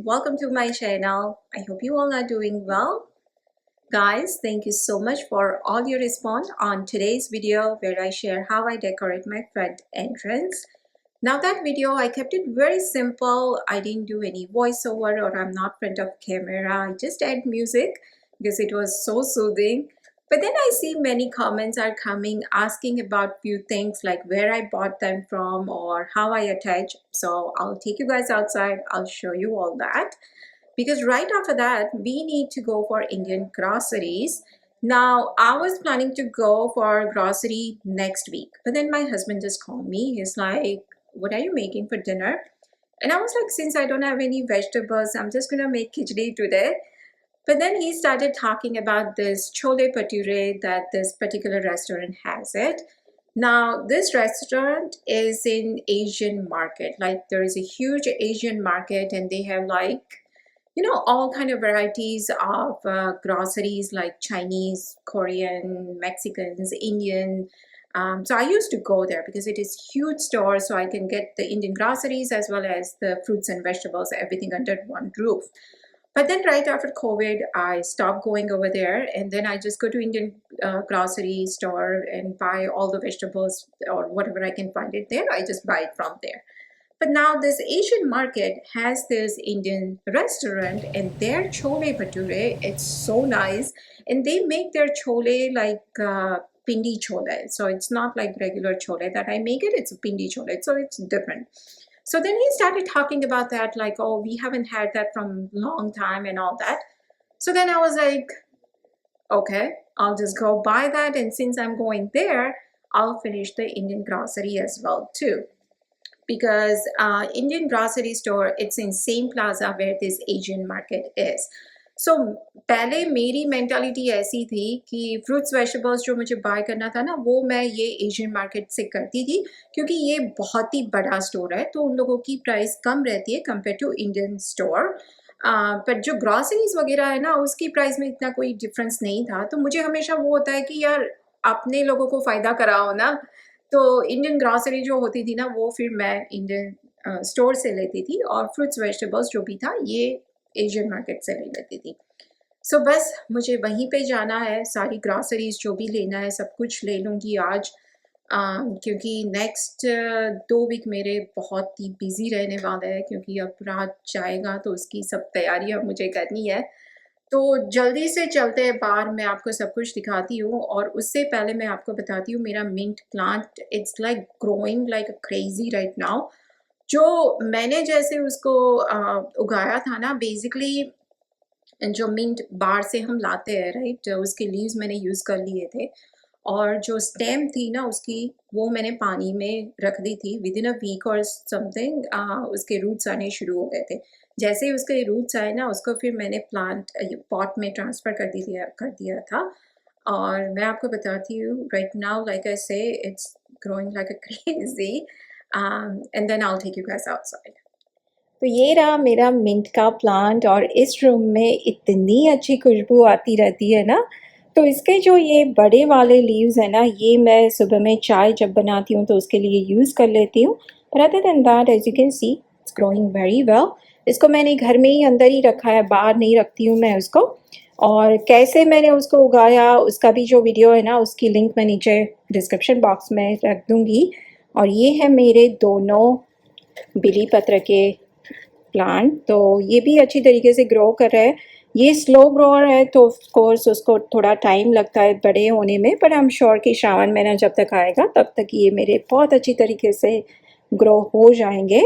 welcome to my channel. I hope you all are doing well. Guys, thank you so much for all your response on today's video where I share how I decorate my front entrance. Now that video, I kept it very simple. I didn't do any voiceover or I'm not front of camera. I just add music because it was so soothing. But then I see many comments are coming asking about few things like where I bought them from or how I attach. So I'll take you guys outside. I'll show you all that. Because right after that, we need to go for Indian groceries. Now, I was planning to go for grocery next week. But then my husband just called me. He's like, what are you making for dinner? And I was like, since I don't have any vegetables, I'm just gonna make khichdi today. But then he started talking about this chole bhature that this particular restaurant has it. Now, this restaurant is in Asian market. Like there is a huge Asian market and they have like, all kind of varieties of groceries like Chinese, Korean, Mexicans, Indian. So I used to go there because it is huge store so I can get the Indian groceries as well as the fruits and vegetables, everything under one roof. But then right after COVID, I stopped going over there and then I just go to Indian grocery store and buy all the vegetables or whatever I can find it there. I just buy it from there. But now this Asian market has this Indian restaurant and their chole bhature, it's so nice. And they make their chole like pindi chole. So it's not like regular chole that I make it, it's a pindi chole. So it's different. So then he started talking about that, like, oh, we haven't had that from long time and all that. So then I was like, okay, I'll just go buy that. And since I'm going there, I'll finish the Indian grocery as well too. Because Indian grocery store, it's in same plaza where this Asian market is. So पहले मेरी mentality ऐसी थी कि fruits vegetables जो मुझे bye करना था ना वो मैं ये एशियन मार्केट से करती थी क्योंकि ये बहुत ही बड़ा स्टोर है तो उन लोगों की प्राइस कम रहती है कंपेयर टू इंडियन स्टोर पर जो ग्रॉसरीज वगैरह है ना उसकी प्राइस में इतना कोई डिफरेंस नहीं था तो मुझे हमेशा वो होता है कि यार अपने लोगों को फ़ायदा कराओ ना तो इंडियन ग्रॉसरी जो होती थी ना वो फिर मैं इंडियन स्टोर से लेती थी और फ्रूट्स वेजिटेबल्स जो भी था ये एशियन मार्केट से ले लेती थी सो बस मुझे वहीं पे जाना है सारी ग्रॉसरीज जो भी लेना है सब कुछ ले लूँगी आज क्योंकि नेक्स्ट 2 वीक मेरे बहुत ही बिजी रहने वाले हैं क्योंकि अब रात जाएगा तो उसकी सब तैयारियां मुझे करनी है तो जल्दी से चलते हैं बाहर मैं आपको सब कुछ दिखाती हूँ और उससे पहले मैं आपको बताती हूँ मेरा mint plant it's like growing like a crazy right now जो मैंने जैसे उसको उगाया था ना बेसिकली जो मिंट बाहर से हम लाते हैं राइट उसके लीव्स मैंने यूज़ कर लिए थे और जो स्टेम थी ना उसकी वो मैंने पानी में रख दी थी विद इन अ वीक और समथिंग उसके रूट्स आने शुरू हो गए थे जैसे ही उसके रूट्स आए ना उसको फिर मैंने प्लांट पॉट में ट्रांसफ़र कर दिया था और मैं आपको बताती हूँ right now like I say it's growing like a crazy and then I will take you guys outside तो ये रहा मेरा मिंट का प्लांट और इस रूम में इतनी अच्छी खुशबू आती रहती है ना तो इसके जो ये बड़े वाले लीव्स हैं ना ये मैं सुबह में चाय जब बनाती हूँ तो उसके लिए यूज़ कर लेती हूँ पर other than that as you can see it's growing very well इसको मैंने घर में ही अंदर ही रखा है बाहर नहीं रखती हूँ मैं उसको और कैसे मैंने उसको उगाया उसका भी जो वीडियो है ना उसकी लिंक मैं नीचे डिस्क्रिप्शन बॉक्स में रख दूँगी और ये है मेरे दोनों बिली पत्र के प्लांट तो ये भी अच्छी तरीके से ग्रो कर रहा है ये स्लो ग्रोअर है तो ऑफ कोर्स उसको थोड़ा टाइम लगता है बड़े होने में पर आई एम श्योर कि श्रावण महीना जब तक आएगा तब तक ये मेरे बहुत अच्छी तरीके से ग्रो हो जाएंगे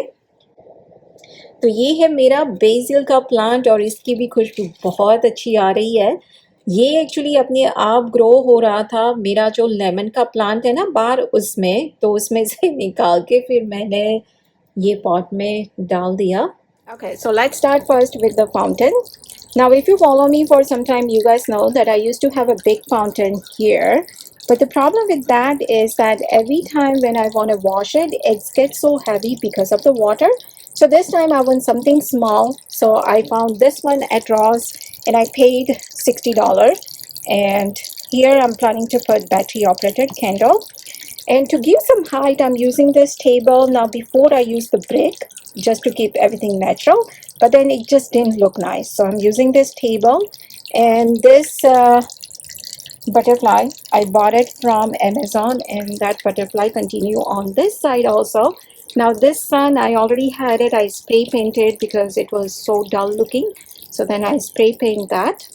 तो ये है मेरा बेसिल का प्लांट और इसकी भी खुशबू बहुत अच्छी आ रही है ये एक्चुअली अपने आप ग्रो हो रहा था मेरा जो लेमन का प्लांट है ना बाहर उसमें तो उसमें से निकाल के फिर मैंने ये पॉट में डाल दिया Okay, so let's start first with the fountain. Now, if you follow me for some time, you guys know that I used to have a big fountain here. But the problem with that is that every time when I want to wash it, it gets so heavy because of the water. So this time I want something small. So I found this one at Ross and I paid $60. And here I'm planning to put battery operated candle. And to give some height, I'm using this table. Now before I used the brick just to keep everything natural, but then it just didn't look nice. So I'm using this table, and this butterfly, I bought it from Amazon, and that butterfly continue on this side also. Now this sun, I already had it. I spray painted because it was so dull looking. So then I spray paint that.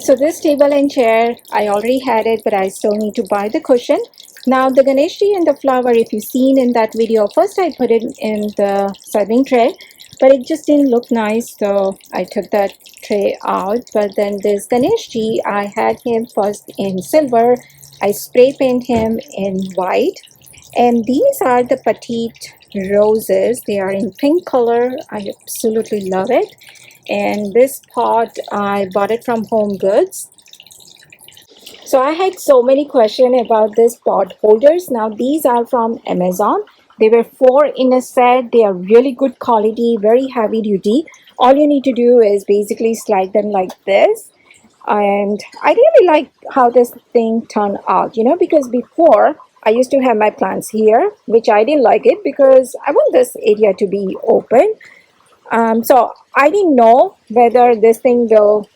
So this table and chair, I already had it, but I still need to buy the cushion. Now the Ganeshji and the flower, if you've seen in that video, first I put it in the serving tray, but it just didn't look nice, so I took that tray out. But then this Ganeshji, I had him first in silver, I spray paint him in white, and these are the petite roses. They are in pink color. I absolutely love it. And this pot, I bought it from Home Goods. So I had so many questions about this pot holders. Now these are from Amazon. They were 4 in a set. They are really good quality, very heavy duty. All you need to do is basically slide them like this. And I really like how this thing turned out, you know, because before I used to have my plants here, which I didn't like it because I want this area to be open. So I didn't know whether this thing will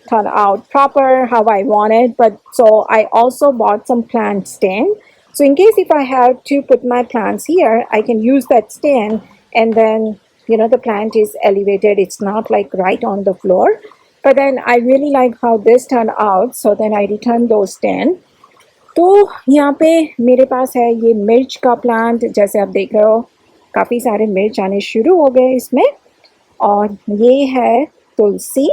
turn out proper how I wanted, but so I also bought some plant stand. So in case if I have to put my plants here, I can use that stand, and then you know the plant is elevated. It's not like right on the floor. But then I really like how this turned out, so then I returned those stand. तो यहाँ पे मेरे पास है ये मिर्च का plant, जैसे आप देख रहे हो काफ़ी सारे मिर्च आने शुरू हो गए इसमें, और ये है तुलसी,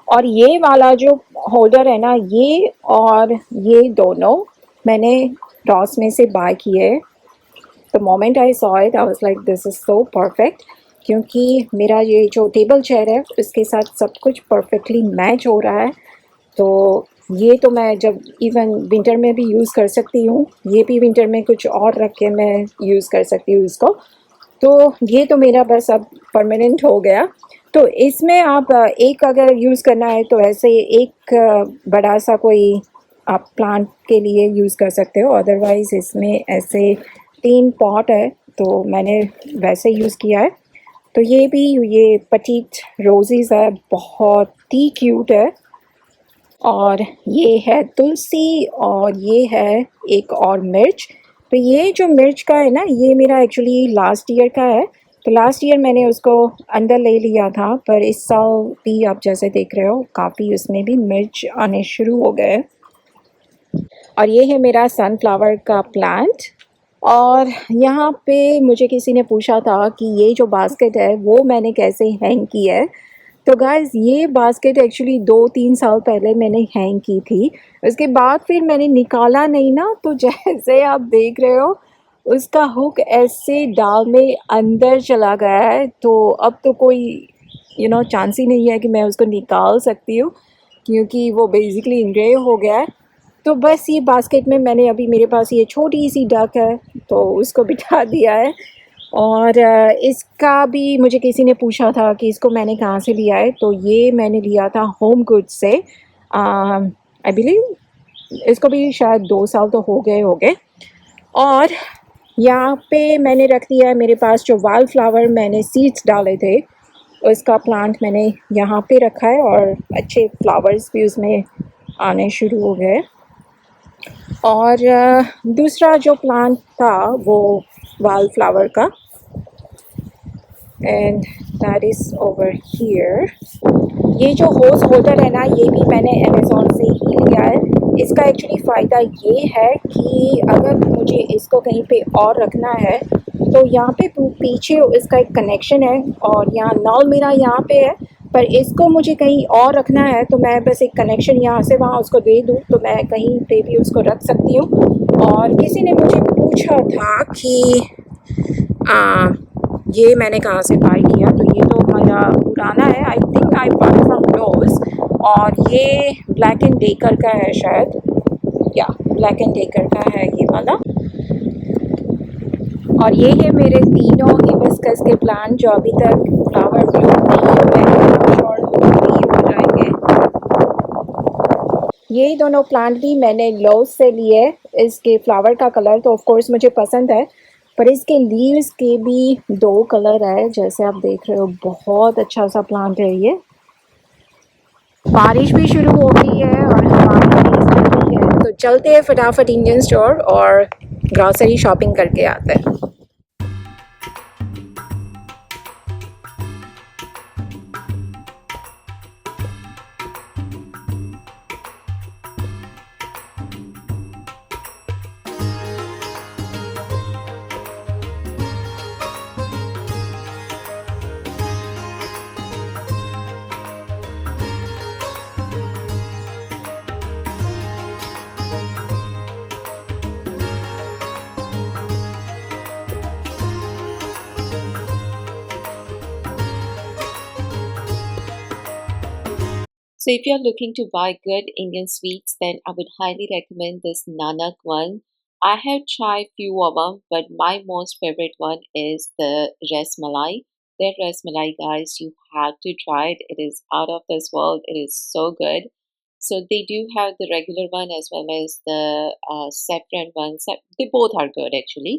और ये वाला जो होल्डर है ना, ये और ये दोनों मैंने रॉस में से बाय किए. The moment I saw it I was like this is so perfect, क्योंकि मेरा ये जो टेबल चेयर है उसके साथ सब कुछ परफेक्टली मैच हो रहा है. तो ये तो मैं जब इवन विंटर में भी यूज़ कर सकती हूँ, ये भी विंटर में कुछ और रख के मैं यूज़ कर सकती हूँ इसको. तो ये तो मेरा बस अब परमानेंट हो गया. तो इसमें आप एक अगर यूज़ करना है तो ऐसे एक बड़ा सा कोई आप प्लांट के लिए यूज़ कर सकते हो. अदरवाइज़ इसमें ऐसे 3 पॉट है, तो मैंने वैसे यूज़ किया है. तो ये भी ये पटीट रोज़ीज़ है, बहुत ही क्यूट है. और ये है तुलसी, और ये है एक और मिर्च. तो ये जो मिर्च का है ना, ये मेरा एक्चुअली लास्ट ईयर का है. तो लास्ट ईयर मैंने उसको अंदर ले लिया था, पर इस साल भी आप जैसे देख रहे हो काफ़ी उसमें भी मिर्च आने शुरू हो गए. और ये है मेरा सनफ्लावर का प्लांट. और यहाँ पे मुझे किसी ने पूछा था कि ये जो बास्केट है वो मैंने कैसे हैंग की है. तो गाइस ये बास्केट एक्चुअली 2-3 साल पहले मैंने हैंग की थी. उसके बाद फिर मैंने निकाला नहीं ना, तो जैसे आप देख रहे हो उसका हुक ऐसे डाल में अंदर चला गया है. तो अब तो कोई चांस ही नहीं है कि मैं उसको निकाल सकती हूँ, क्योंकि वो बेसिकली इंग्रेव हो गया है. तो बस ये बास्केट में मैंने अभी मेरे पास ये छोटी सी डक है तो उसको बिठा दिया है. और इसका भी मुझे किसी ने पूछा था कि इसको मैंने कहाँ से लिया है. तो ये मैंने लिया था होम गुड्स से. आई बिलीव इसको भी शायद 2 साल तो हो गए. और यहाँ पे मैंने रख दिया है मेरे पास जो वाइल्ड फ्लावर मैंने सीड्स डाले थे, उसका प्लांट मैंने यहाँ पे रखा है, और अच्छे फ्लावर्स भी उसमें आने शुरू हो गए. और दूसरा जो प्लांट था वो वाइल्ड फ्लावर का, and that is over here. ये जो होस होल्डर है ना, ये भी मैंने अमेज़ॉन से ही लिया है. इसका एक्चुअली फ़ायदा ये है कि अगर मुझे इसको कहीं पे और रखना है तो यहाँ पे पीछे इसका एक कनेक्शन है, और यहाँ नल मेरा यहाँ पे है, पर इसको मुझे कहीं और रखना है तो मैं बस एक कनेक्शन यहाँ से वहाँ उसको दे दूँ तो मैं कहीं पे भी उसको रख सकती हूँ. और किसी ने मुझे पूछा था कि ये मैंने कहाँ से बाय किया. तो ये तो हमारा पुराना है, I think I bought from loss. और ये ब्लैक एंड डेकर का है शायद, या ब्लैक एंड डेकर का है ये वाला. और ये है मेरे तीनों हिबिस्कस के प्लांट जो अभी तक फ्लावर ब्लूम नहीं हुए हैं, श्योर हो जाएंगे. ये दोनों प्लांट भी मैंने लॉस से लिए। इसके फ्लावर का कलर तो ऑफ कोर्स मुझे पसंद है, पर इसके लीव्स के भी दो कलर है, जैसे आप देख रहे हो। बहुत अच्छा सा प्लांट है ये। बारिश भी शुरू हो गई है और हवा भी तेज हो गई है, तो चलते हैं फटाफट इंडियन स्टोर और ग्रॉसरी शॉपिंग करके आते हैं। So if you're looking to buy good Indian sweets, then I would highly recommend this Nanak one. I have tried few of them, but my most favorite one is the Ras Malai. Their Ras Malai, guys, you have to try it. It is out of this world. It is so good. So they do have the regular one as well as the saffron one. They both are good actually.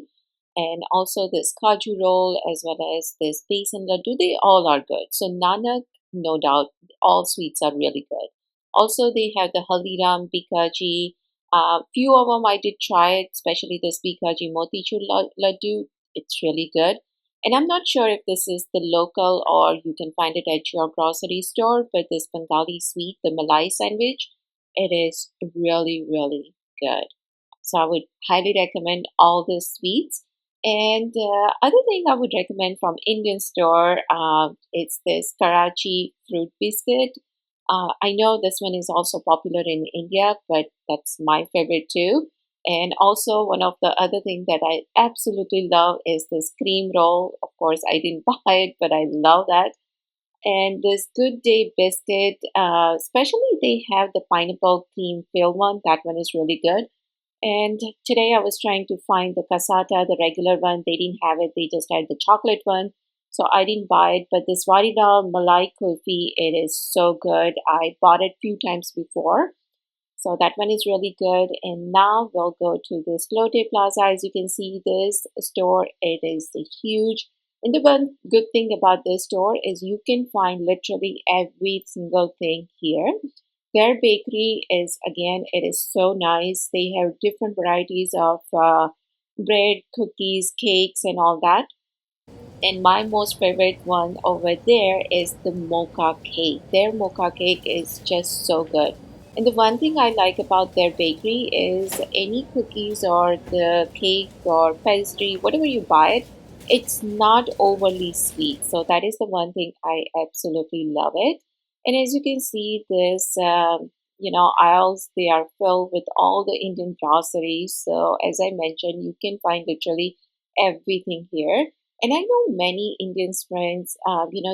And also this kaju roll as well as this besan laddu, they all are good. So Nanak, no doubt, all sweets are really good. Also, they have the Haldiram Bikaji. Few of them I did try it, especially this Bikaji Motichur laddu. It's really good. And I'm not sure if this is the local or you can find it at your grocery store, but this Bengali sweet, the Malai sandwich, it is really, really good. So I would highly recommend all the sweets. And other thing I would recommend from Indian store, it's this Karachi fruit biscuit. I know this one is also popular in India, but that's my favorite too. And also one of the other thing that I absolutely love is this cream roll. Of course, I didn't buy it, but I love that. And this Good Day biscuit, especially they have the pineapple cream filled one. That one is really good. And today I was trying to find the Casata, the regular one. They didn't have it. They just had the chocolate one. So I didn't buy it. But this Waridal Malai Kulfi, it is so good. I bought it few times before. So that one is really good. And now we'll go to this Lotte Plaza. As you can see, this store, it is huge. And the one good thing about this store is you can find literally every single thing here. Their bakery is, again, it is so nice. They have different varieties of bread, cookies, cakes, and all that. And my most favorite one over there is the mocha cake. Their mocha cake is just so good. And the one thing I like about their bakery is any cookies or the cake or pastry, whatever you buy it, it's not overly sweet. So that is the one thing I absolutely love it. And as you can see, this aisles, they are filled with all the Indian groceries. So as I mentioned, you can find literally everything here. And I know many Indians friends,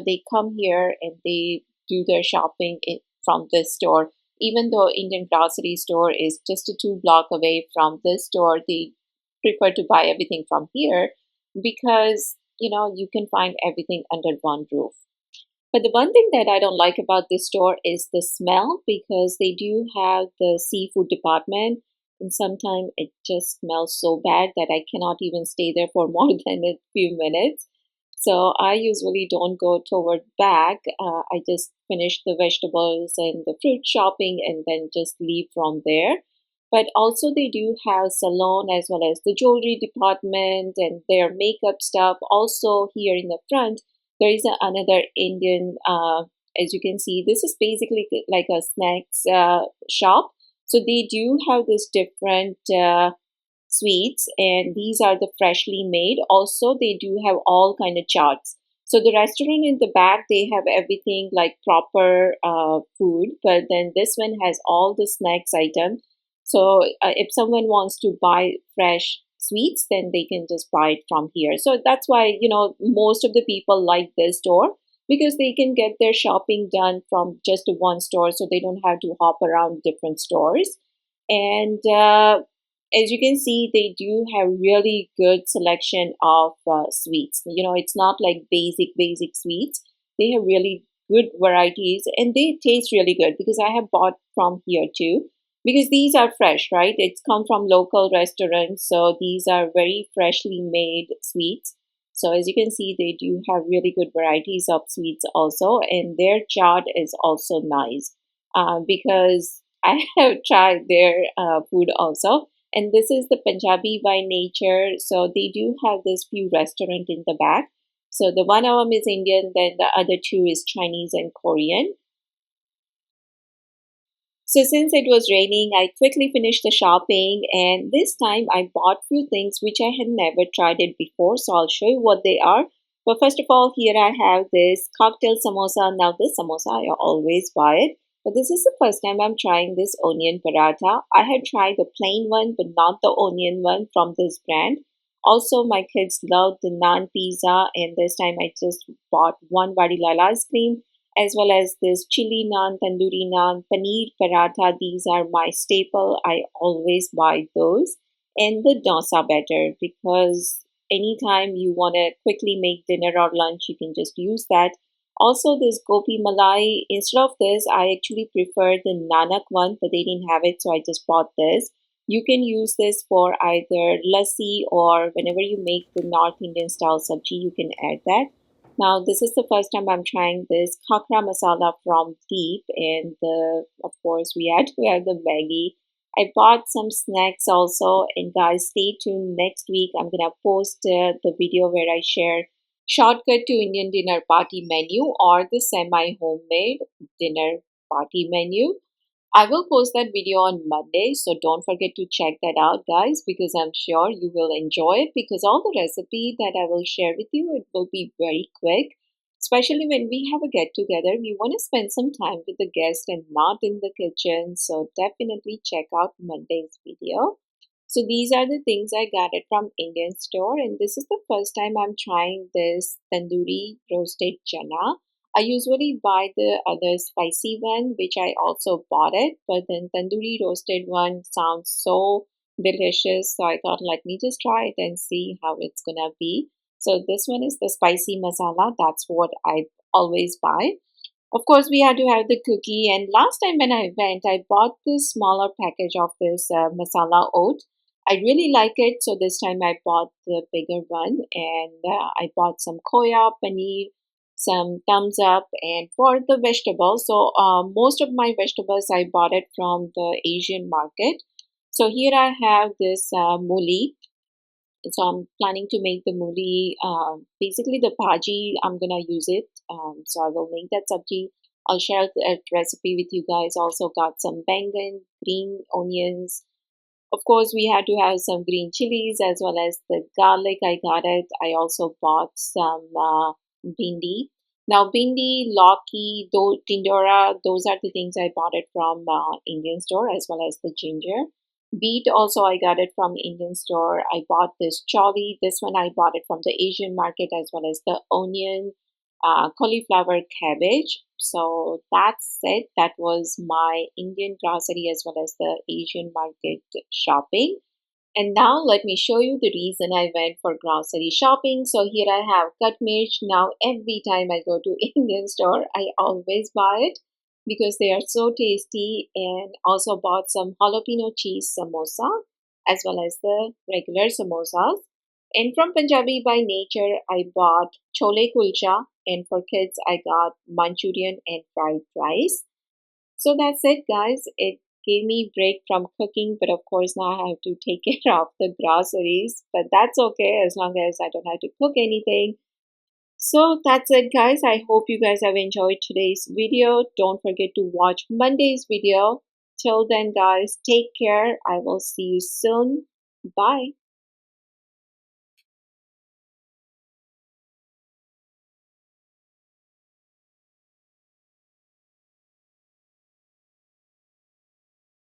they come here and they do their shopping from this store. Even though Indian grocery store is just a 2 block away from this store, they prefer to buy everything from here because, you can find everything under one roof. But the one thing that I don't like about this store is the smell because they do have the seafood department and sometimes it just smells so bad that I cannot even stay there for more than a few minutes. So I usually don't go toward back. I just finish the vegetables and the fruit shopping and then just leave from there. But also they do have salon as well as the jewelry department and their makeup stuff. Also here in the front, there is another Indian, as you can see, this is basically like a snacks shop. So they do have this different sweets and these are the freshly made. Also they do have all kind of charts. So the restaurant in the back, they have everything like proper food, but then this one has all the snacks item. So if someone wants to buy fresh sweets, then they can just buy it from here. So that's why, most of the people like this store because they can get their shopping done from just one store. So they don't have to hop around different stores. And as you can see, they do have really good selection of sweets. It's not like basic sweets. They have really good varieties and they taste really good because I have bought from here too. because these are fresh, right? It's come from local restaurants, so these are very freshly made sweets. So as you can see, they do have really good varieties of sweets also, and their chaat is also nice because I have tried their food also. And this is the Punjabi by nature, so they do have this few restaurant in the back. So the one of them is Indian, then the other two is Chinese and Korean. So since it was raining, I quickly finished the shopping, and this time I bought few things which I had never tried it before. So I'll show you what they are. But first of all, here I have this cocktail samosa. Now this samosa I always buy it, but this is the first time I'm trying this onion paratha. I had tried the plain one, but not the onion one from this brand. Also, my kids love the naan pizza, and this time I just bought one Vadilala ice cream as well as this chili naan, tandoori naan, paneer paratha. These are my staple. I always buy those. And the dosa batter, because anytime you want to quickly make dinner or lunch, you can just use that. Also, this gopi malai, instead of this, I actually prefer the nanak one, but they didn't have it, so I just bought this. You can use this for either lassi or whenever you make the North Indian style sabji, you can add that. Now, this is the first time I'm trying this khakra masala from Deep, and of course, we had to have the Maggi. I bought some snacks also, and guys, stay tuned. Next week, I'm gonna post the video where I share shortcut to Indian dinner party menu or the semi homemade dinner party menu. I will post that video on Monday, so don't forget to check that out, guys, because I'm sure you will enjoy it. Because all the recipe that I will share with you, it will be very quick. Especially when we have a get together, we want to spend some time with the guest and not in the kitchen. So definitely check out Monday's video. So these are the things I got it from Indian store, and this is the first time I'm trying this tandoori roasted chana. I usually buy the other spicy one, which I also bought it, but then tandoori roasted one sounds so delicious. So I thought, let me just try it and see how it's gonna be. So this one is the spicy masala. That's what I always buy. Of course, we had to have the cookie. And last time when I went, I bought this smaller package of this masala oat. I really like it, so this time I bought the bigger one, and I bought some koya, paneer, some thumbs up, and for the vegetables. So most of my vegetables I bought it from the Asian market. So here I have this muli. So I'm planning to make the mooli, basically the bhaji. I'm gonna use it. So I will make that sabji. I'll share that recipe with you guys. Also got some bangan, green onions. Of course, we had to have some green chilies as well as the garlic. I got it. I also bought some bindi. Now, bindi, lauki, tindora, those are the things I bought it from Indian store as well as the ginger. Beet also I got it from Indian store. I bought this choli. This one I bought it from the Asian market as well as the onion, cauliflower, cabbage. So that's it. That was my Indian grocery as well as the Asian market shopping. And now let me show you the reason I went for grocery shopping. So here I have cut mirch. Now every time I go to Indian store, I always buy it because they are so tasty, and also bought some jalapeno cheese samosa as well as the regular samosas. And from Punjabi by nature, I bought chole kulcha, and for kids, I got Manchurian and fried rice. So that's it, guys. It gave me break from cooking, but of course now I have to take care of the groceries. But that's okay as long as I don't have to cook anything. So that's it, guys. I hope you guys have enjoyed today's video. Don't forget to watch Monday's video. Till then, guys, take care. I will see you soon. Bye.